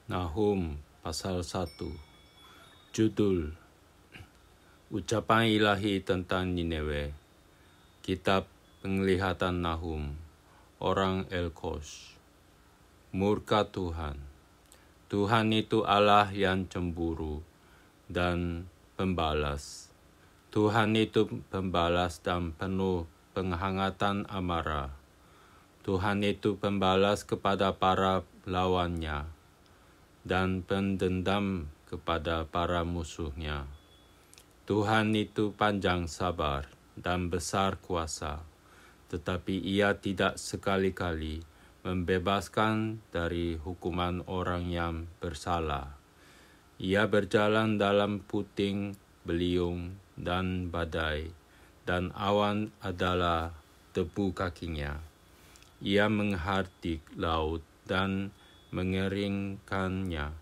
Nahum pasal 1. Judul Ucapan Ilahi tentang Nineve. Kitab Penglihatan Nahum, orang Elkos. Murka Tuhan. Tuhan itu Allah yang cemburu dan pembalas. Tuhan itu pembalas dan penuh penghangatan amarah. Tuhan itu pembalas kepada para lawannya dan pendendam kepada para musuhnya. Tuhan itu panjang sabar dan besar kuasa, tetapi Ia tidak sekali-kali membebaskan dari hukuman orang yang bersalah. Ia berjalan dalam puting beliung dan badai, dan awan adalah debu kakinya. Ia menghardik laut dan mengeringkannya,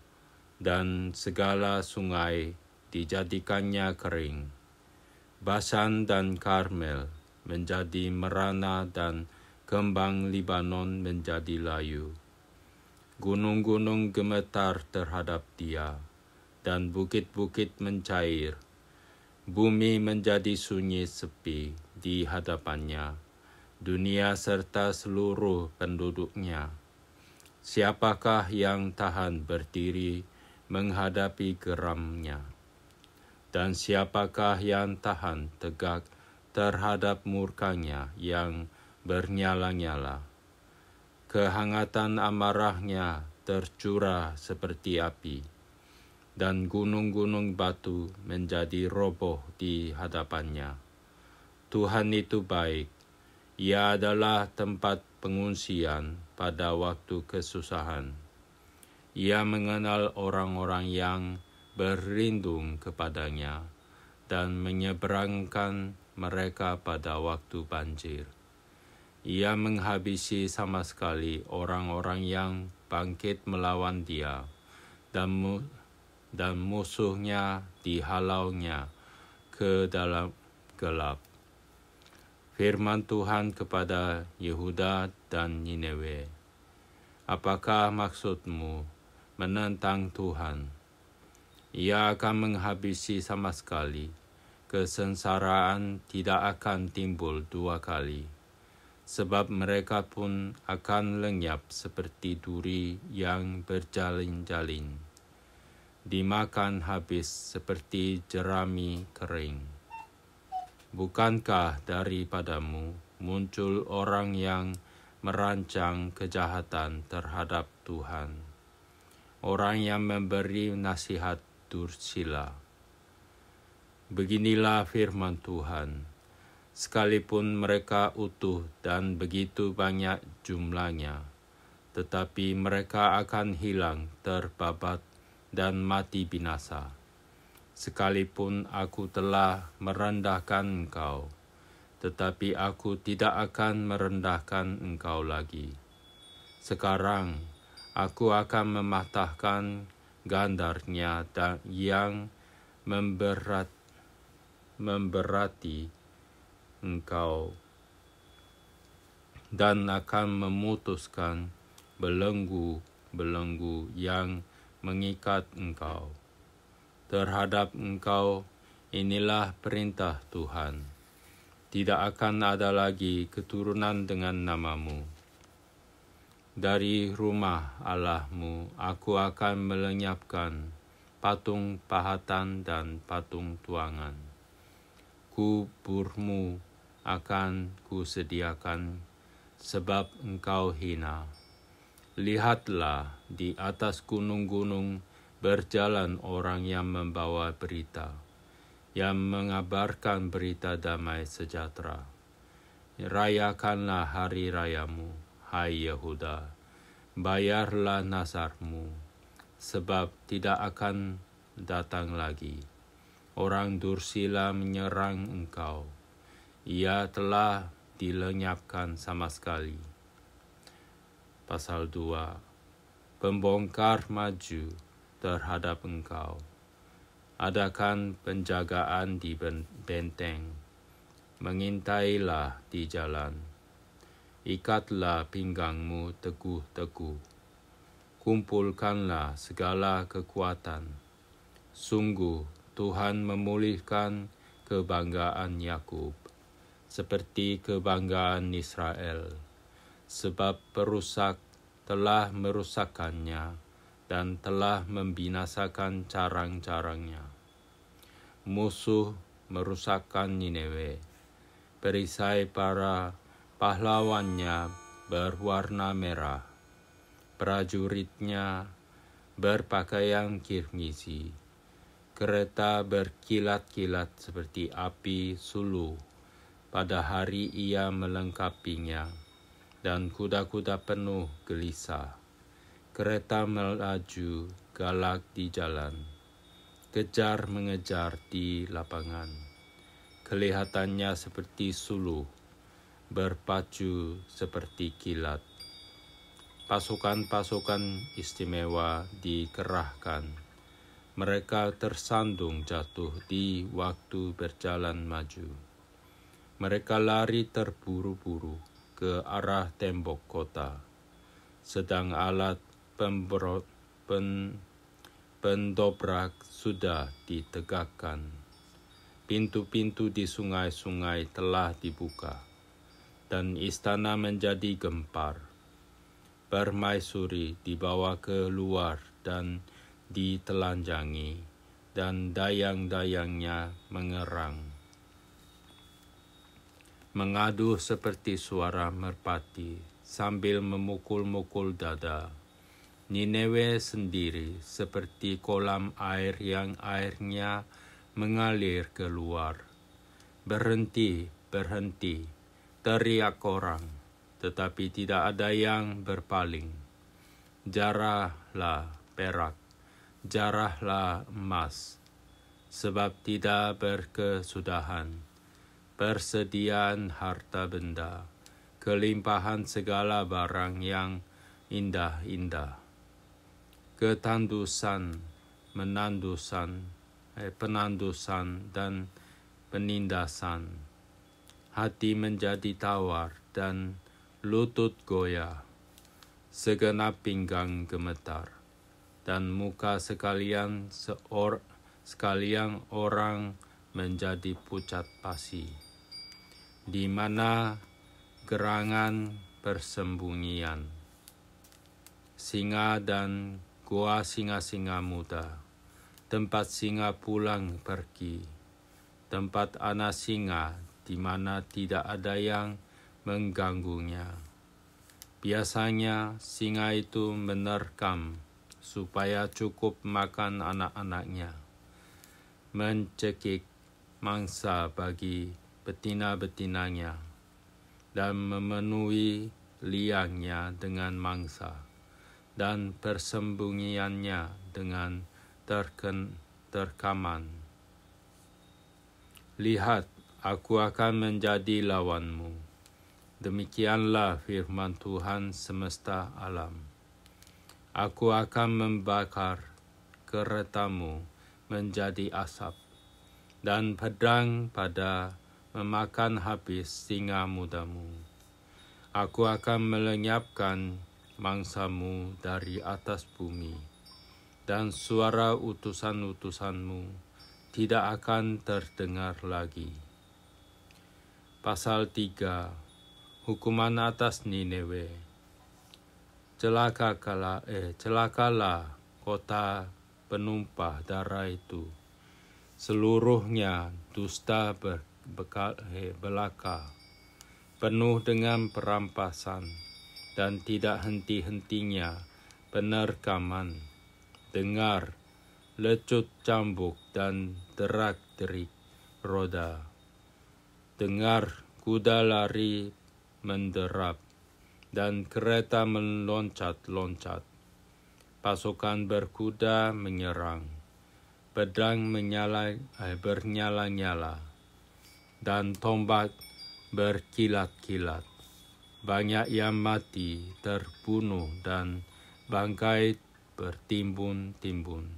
dan segala sungai dijadikannya kering. Basan dan Karmel menjadi merana dan kembang Libanon menjadi layu. Gunung-gunung gemetar terhadap Dia, dan bukit-bukit mencair. Bumi menjadi sunyi sepi di hadapannya, dunia serta seluruh penduduknya. Siapakah yang tahan berdiri menghadapi geramnya? Dan siapakah yang tahan tegak terhadap murkanya yang bernyala-nyala? Kehangatan amarahnya tercurah seperti api, dan gunung-gunung batu menjadi roboh di hadapannya. Tuhan itu baik. Ia adalah tempat pengungsian pada waktu kesusahan. Ia mengenal orang-orang yang berlindung kepadanya dan menyeberangkan mereka pada waktu banjir. Ia menghabisi sama sekali orang-orang yang bangkit melawan Dia, dan musuhnya dihalaunya ke dalam gelap. Firman Tuhan kepada Yehuda dan Nineve. Apakah maksudmu menentang Tuhan? Ia akan menghabisi sama sekali. Kesengsaraan tidak akan timbul dua kali. Sebab mereka pun akan lenyap seperti duri yang berjalin-jalin. Dimakan habis seperti jerami kering. Bukankah daripadamu muncul orang yang merancang kejahatan terhadap Tuhan, orang yang memberi nasihat dursila? Beginilah firman Tuhan, sekalipun mereka utuh dan begitu banyak jumlahnya, tetapi mereka akan hilang terbabat dan mati binasa. Sekalipun aku telah merendahkan engkau, tetapi aku tidak akan merendahkan engkau lagi. Sekarang aku akan mematahkan gandarnya yang memberati engkau, dan akan memutuskan belenggu-belenggu yang mengikat engkau. Terhadap engkau, inilah perintah Tuhan. Tidak akan ada lagi keturunan dengan namamu. Dari rumah Allahmu, aku akan melenyapkan patung pahatan dan patung tuangan. Kuburmu akan kusediakan, sebab engkau hina. Lihatlah, di atas gunung-gunung berjalan orang yang membawa berita, yang mengabarkan berita damai sejahtera. Rayakanlah hari rayamu, hai Yehuda, bayarlah nazarmu, sebab tidak akan datang lagi orang dursila menyerang engkau. Ia telah dilenyapkan sama sekali. Pasal 2. Pembongkar maju terhadap engkau. Adakan penjagaan di benteng. Mengintailah di jalan. Ikatlah pinggangmu teguh-teguh. kumpulkanlah segala kekuatan. Sungguh Tuhan memulihkan kebanggaan Yakub, seperti kebanggaan Israel, sebab perusak telah merusakkannya dan telah membinasakan carang-carangnya. Musuh merusakkan Nineve, perisai para pahlawannya berwarna merah, prajuritnya berpakaian kirmisi, kereta berkilat-kilat seperti api suluh pada hari ia melengkapinya, dan kuda-kuda penuh gelisah. Kereta melaju galak di jalan, kejar mengejar di lapangan. Kelihatannya seperti suluh, berpacu seperti kilat. Pasukan-pasukan istimewa dikerahkan. Mereka tersandung jatuh di waktu berjalan maju. Mereka lari terburu-buru ke arah tembok kota, sedang alat pendobrak sudah ditegakkan. Pintu-pintu di sungai-sungai telah dibuka, dan istana menjadi gempar. Permaisuri dibawa keluar dan ditelanjangi, dan dayang-dayangnya mengerang. Mengadu seperti suara merpati sambil memukul-mukul dada. Nineve sendiri seperti kolam air yang airnya mengalir keluar. Berhenti, berhenti, teriak orang, tetapi tidak ada yang berpaling. Jarahlah perak, jarahlah emas, sebab tidak berkesudahan. Persediaan harta benda, kelimpahan segala barang yang indah-indah. Ketandusan, penandusan dan penindasan. Hati menjadi tawar dan lutut goyah. Segenap pinggang gemetar, dan muka sekalian orang menjadi pucat pasi. Di mana gerangan persembunyian singa dan gua singa-singa muda, tempat singa pulang pergi, tempat anak singa di mana tidak ada yang mengganggunya. Biasanya singa itu menerkam supaya cukup makan anak-anaknya, mencekik mangsa bagi betina-betinanya, dan memenuhi liangnya dengan mangsa, dan persembunyiannya dengan terkaman. Lihat, aku akan menjadi lawanmu. Demikianlah firman Tuhan semesta alam. Aku akan membakar keretamu menjadi asap, dan pedang pada memakan habis singa mudamu. Aku akan melenyapkan mangsamu dari atas bumi, dan suara utusan-utusanmu tidak akan terdengar lagi. Pasal 3. Hukuman atas Nineve. Celakalah kota penumpah darah itu. Seluruhnya dusta belaka, penuh dengan perampasan, dan tidak henti-hentinya penerkaman. Dengar, lecut cambuk dan derak-derik roda. Dengar, kuda lari menderap, dan kereta meloncat-loncat. Pasukan berkuda menyerang, pedang bernyala-nyala, dan tombak berkilat-kilat. Banyak yang mati, terbunuh, dan bangkai bertimbun-timbun.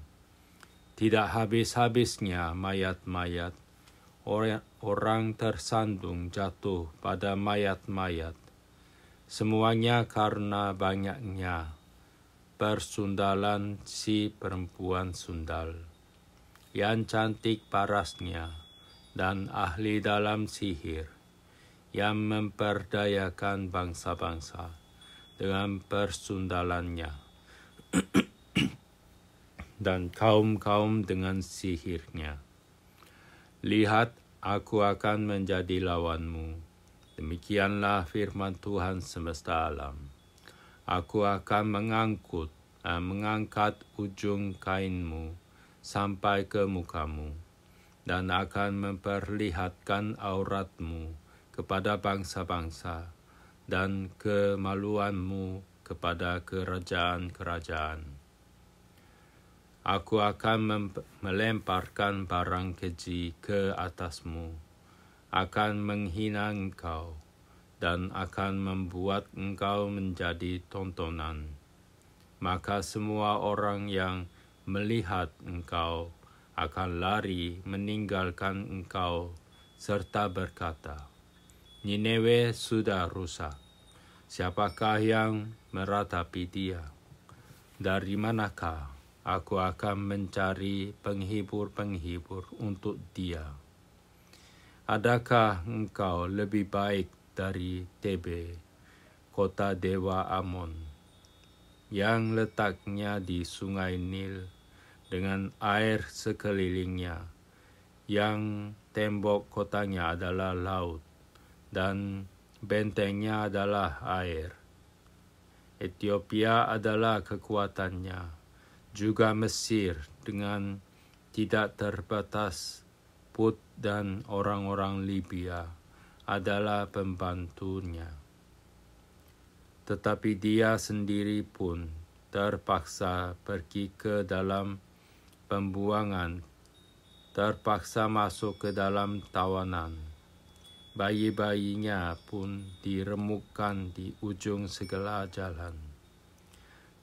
Tidak habis-habisnya mayat-mayat. Orang tersandung jatuh pada mayat-mayat. Semuanya karena banyaknya persundalan si perempuan sundal, yang cantik parasnya dan ahli dalam sihir, yang memperdayakan bangsa-bangsa dengan persundalannya, dan kaum-kaum dengan sihirnya. Lihat, aku akan menjadi lawanmu. Demikianlah firman Tuhan semesta alam. Aku akan mengangkat ujung kainmu sampai ke mukamu, dan akan memperlihatkan auratmu kepada bangsa-bangsa, dan kemaluanmu kepada kerajaan-kerajaan. Aku akan melemparkan barang keji ke atasmu, akan menghina engkau, dan akan membuat engkau menjadi tontonan. Maka semua orang yang melihat engkau akan lari meninggalkan engkau, serta berkata, Nineve sudah rusak. Siapakah yang meratapi dia? Dari manakah aku akan mencari penghibur-penghibur untuk dia? Adakah engkau lebih baik dari Tebe, kota dewa Amon, yang letaknya di sungai Nil dengan air sekelilingnya, yang tembok kotanya adalah laut dan bentengnya adalah air? Ethiopia adalah kekuatannya, juga Mesir dengan tidak terbatas, Put dan orang-orang Libya adalah pembantunya. Tetapi dia sendiri pun terpaksa pergi ke dalam pembuangan, terpaksa masuk ke dalam tawanan. Bayi-bayinya pun diremukkan di ujung segala jalan.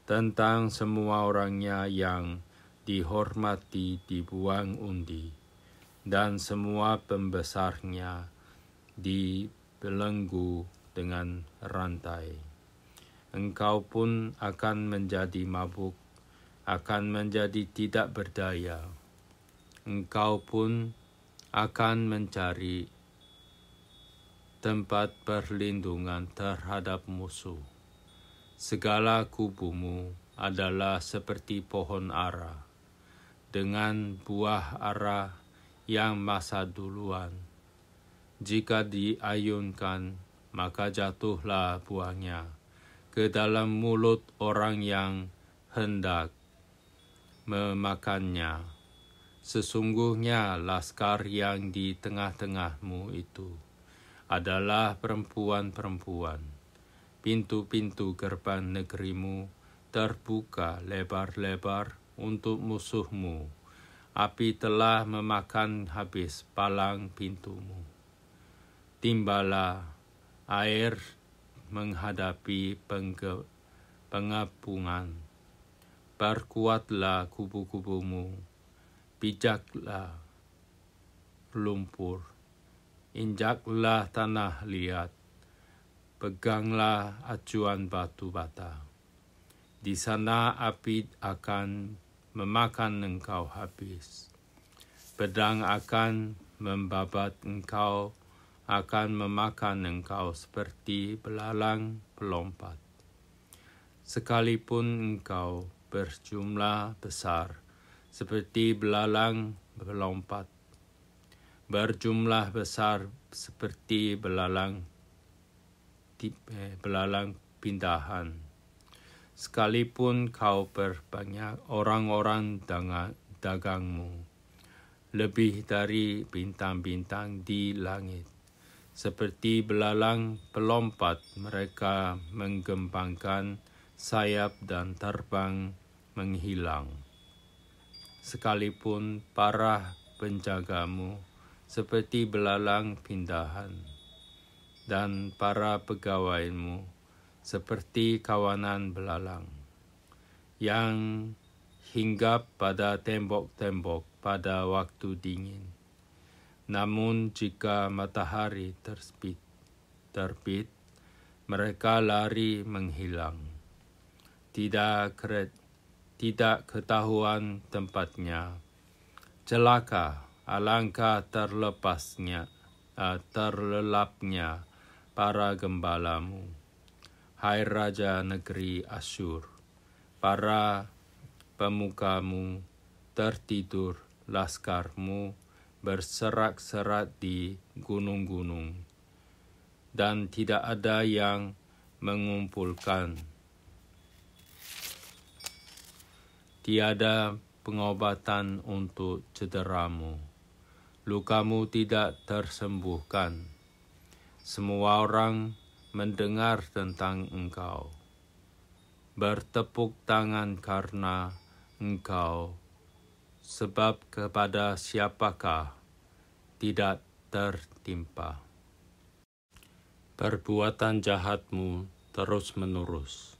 Tentang semua orangnya yang dihormati dibuang undi, dan semua pembesarnya dibelenggu dengan rantai. Engkau pun akan menjadi mabuk, akan menjadi tidak berdaya. Engkau pun akan mencari tempat perlindungan terhadap musuh. Segala kubumu adalah seperti pohon ara, dengan buah ara yang masa duluan. Jika diayunkan, maka jatuhlah buahnya ke dalam mulut orang yang hendak memakannya. Sesungguhnya laskar yang di tengah-tengahmu itu adalah perempuan-perempuan. Pintu-pintu gerbang negerimu terbuka lebar-lebar untuk musuhmu. Api telah memakan habis palang pintumu. Timbalah air menghadapi pengapungan. Perkuatlah kubu-kubumu, pijaklah lumpur, injaklah tanah liat, peganglah acuan batu bata. Di sana api akan memakan engkau habis. Pedang akan membabat engkau, akan memakan engkau seperti belalang pelompat. Sekalipun engkau berjumlah besar seperti belalang pelompat, berjumlah besar seperti belalang pindahan. Sekalipun kau berbanyak orang-orang dagangmu, lebih dari bintang-bintang di langit. Seperti belalang pelompat, mereka menggembangkan sayap dan terbang menghilang. Sekalipun para penjagamu seperti belalang pindahan, dan para pegawaimu seperti kawanan belalang, yang hinggap pada tembok-tembok pada waktu dingin. Namun jika matahari terbit, mereka lari menghilang. tidak ketahuan tempatnya. Celaka, alangkah terlelapnya para gembalamu, hai Raja negeri Asyur. Para pemukamu tertidur, laskarmu berserak-serak di gunung-gunung, dan tidak ada yang mengumpulkan. Tiada pengobatan untuk cederamu, lukamu tidak tersembuhkan. Semua orang mendengar tentang engkau, bertepuk tangan karena engkau, sebab kepada siapakah tidak tertimpa. Perbuatan jahatmu terus-menerus,